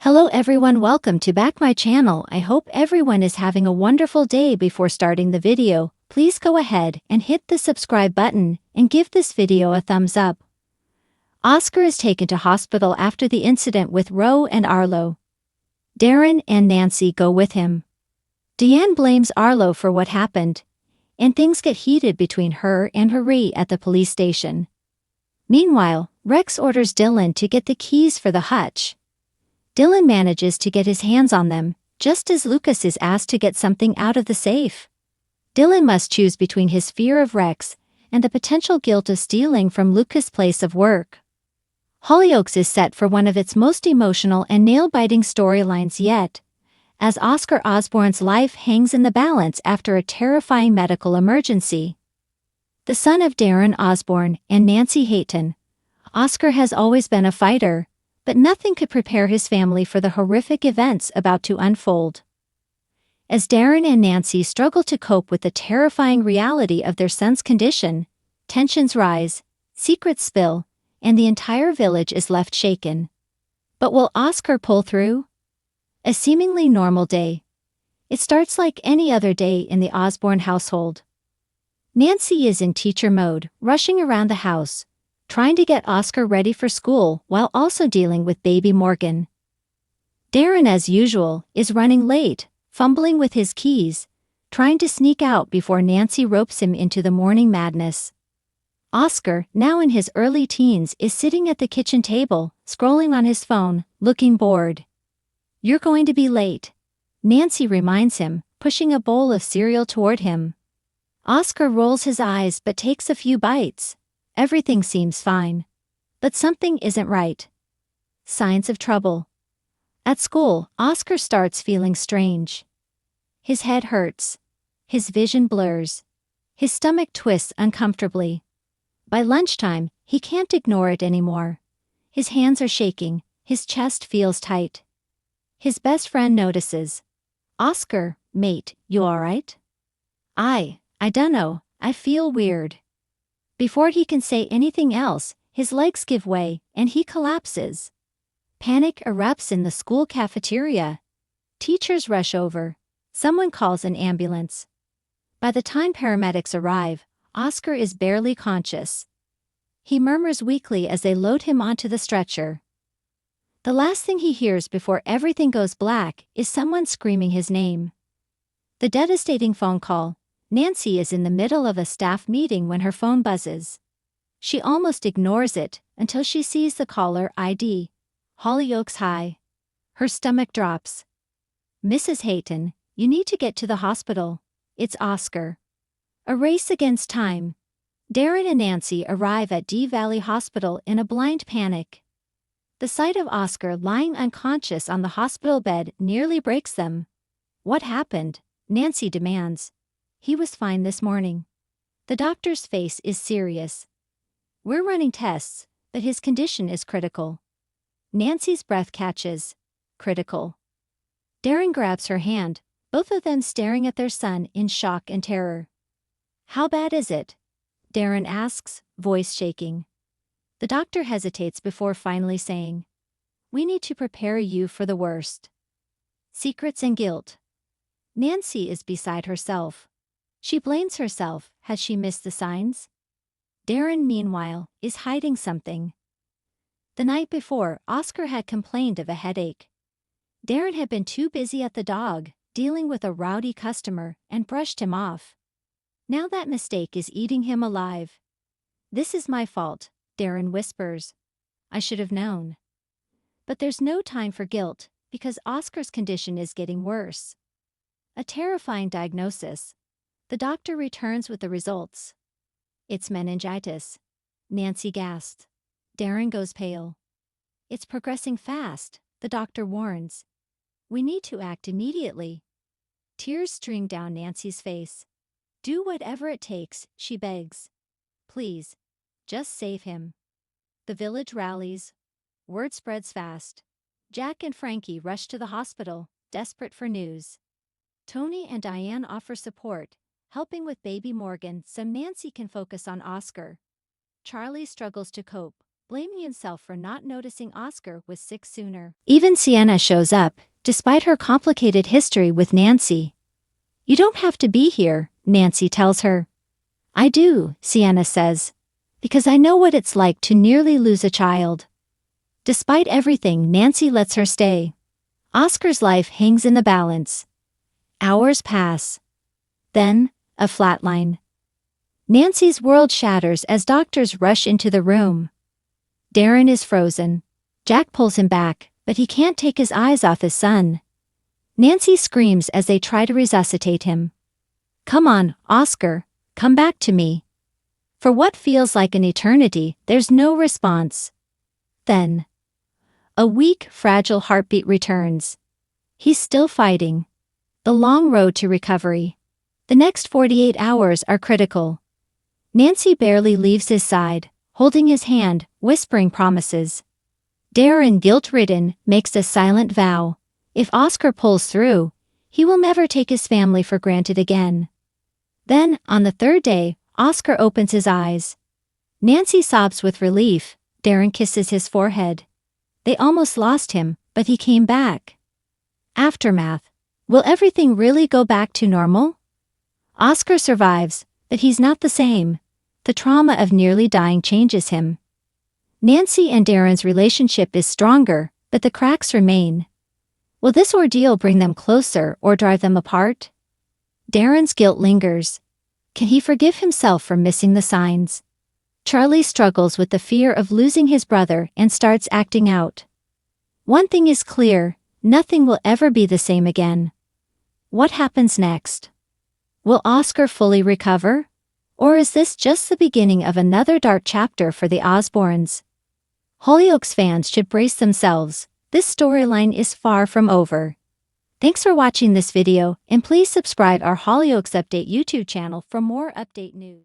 Hello everyone, welcome to back my channel. I hope everyone is having a wonderful day. Before starting the video, please go ahead and hit the subscribe button and give this video a thumbs up. Oscar is taken to hospital after the incident with Roe and Arlo. Darren and Nancy go with him. Deanne blames Arlo for what happened, and things get heated between her and Harry at the police station. Meanwhile, Rex orders Dylan to get the keys for the hutch. Dylan manages to get his hands on them, just as Lucas is asked to get something out of the safe. Dylan must choose between his fear of Rex and the potential guilt of stealing from Lucas' place of work. Hollyoaks is set for one of its most emotional and nail-biting storylines yet, as Oscar Osborne's life hangs in the balance after a terrifying medical emergency. The son of Darren Osborne and Nancy Hayton, Oscar has always been a fighter, but nothing could prepare his family for the horrific events about to unfold. As Darren and Nancy struggle to cope with the terrifying reality of their son's condition, tensions rise, secrets spill, and the entire village is left shaken. But will Oscar pull through? A seemingly normal day. It starts like any other day in the Osborne household. Nancy is in teacher mode, rushing around the house, trying to get Oscar ready for school while also dealing with baby Morgan. Darren, as usual, is running late, fumbling with his keys, trying to sneak out before Nancy ropes him into the morning madness. Oscar, now in his early teens, is sitting at the kitchen table, scrolling on his phone, looking bored. "You're going to be late," Nancy reminds him, pushing a bowl of cereal toward him. Oscar rolls his eyes but takes a few bites. Everything seems fine. But something isn't right. Signs of trouble. At school, Oscar starts feeling strange. His head hurts. His vision blurs. His stomach twists uncomfortably. By lunchtime, he can't ignore it anymore. His hands are shaking. His chest feels tight. His best friend notices. "Oscar, mate, you alright?" I dunno, I feel weird." Before he can say anything else, his legs give way, and he collapses. Panic erupts in the school cafeteria. Teachers rush over. Someone calls an ambulance. By the time paramedics arrive, Oscar is barely conscious. He murmurs weakly as they load him onto the stretcher. The last thing he hears before everything goes black is someone screaming his name. The devastating phone call. Nancy is in the middle of a staff meeting when her phone buzzes. She almost ignores it until she sees the caller ID, Hollyoaks High. Her stomach drops. "Mrs. Hayton, you need to get to the hospital. It's Oscar." A race against time. Darren and Nancy arrive at Dee Valley Hospital in a blind panic. The sight of Oscar lying unconscious on the hospital bed nearly breaks them. "What happened?" Nancy demands. "He was fine this morning." The doctor's face is serious. "We're running tests, but his condition is critical." Nancy's breath catches. Critical. Darren grabs her hand, both of them staring at their son in shock and terror. "How bad is it?" Darren asks, voice shaking. The doctor hesitates before finally saying, "We need to prepare you for the worst." Secrets and guilt. Nancy is beside herself. She blames herself. Has she missed the signs? Darren, meanwhile, is hiding something. The night before, Oscar had complained of a headache. Darren had been too busy at the dog, dealing with a rowdy customer, and brushed him off. Now that mistake is eating him alive. "This is my fault," Darren whispers. "I should have known." But there's no time for guilt, because Oscar's condition is getting worse. A terrifying diagnosis. The doctor returns with the results. "It's meningitis." Nancy gasps. Darren goes pale. "It's progressing fast," the doctor warns. "We need to act immediately." Tears stream down Nancy's face. "Do whatever it takes," she begs. "Please, just save him." The village rallies. Word spreads fast. Jack and Frankie rush to the hospital, desperate for news. Tony and Diane offer support, helping with baby Morgan so Nancy can focus on Oscar. Charlie struggles to cope, blaming himself for not noticing Oscar was sick sooner. Even Sienna shows up, despite her complicated history with Nancy. "You don't have to be here," Nancy tells her. "I do," Sienna says, "because I know what it's like to nearly lose a child." Despite everything, Nancy lets her stay. Oscar's life hangs in the balance. Hours pass. Then, a flatline. Nancy's world shatters as doctors rush into the room. Darren is frozen. Jack pulls him back, but he can't take his eyes off his son. Nancy screams as they try to resuscitate him. "Come on, Oscar, come back to me." For what feels like an eternity, there's no response. Then, a weak, fragile heartbeat returns. He's still fighting. The long road to recovery. The next 48 hours are critical. Nancy barely leaves his side, holding his hand, whispering promises. Darren, guilt-ridden, makes a silent vow. If Oscar pulls through, he will never take his family for granted again. Then, on the third day, Oscar opens his eyes. Nancy sobs with relief. Darren kisses his forehead. They almost lost him, but he came back. Aftermath. Will everything really go back to normal? Oscar survives, but he's not the same. The trauma of nearly dying changes him. Nancy and Darren's relationship is stronger, but the cracks remain. Will this ordeal bring them closer or drive them apart? Darren's guilt lingers. Can he forgive himself for missing the signs? Charlie struggles with the fear of losing his brother and starts acting out. One thing is clear, nothing will ever be the same again. What happens next? Will Oscar fully recover? Or is this just the beginning of another dark chapter for the Osbournes? Hollyoaks fans should brace themselves. This storyline is far from over. Thanks for watching this video, and please subscribe our Hollyoaks Update YouTube channel for more update news.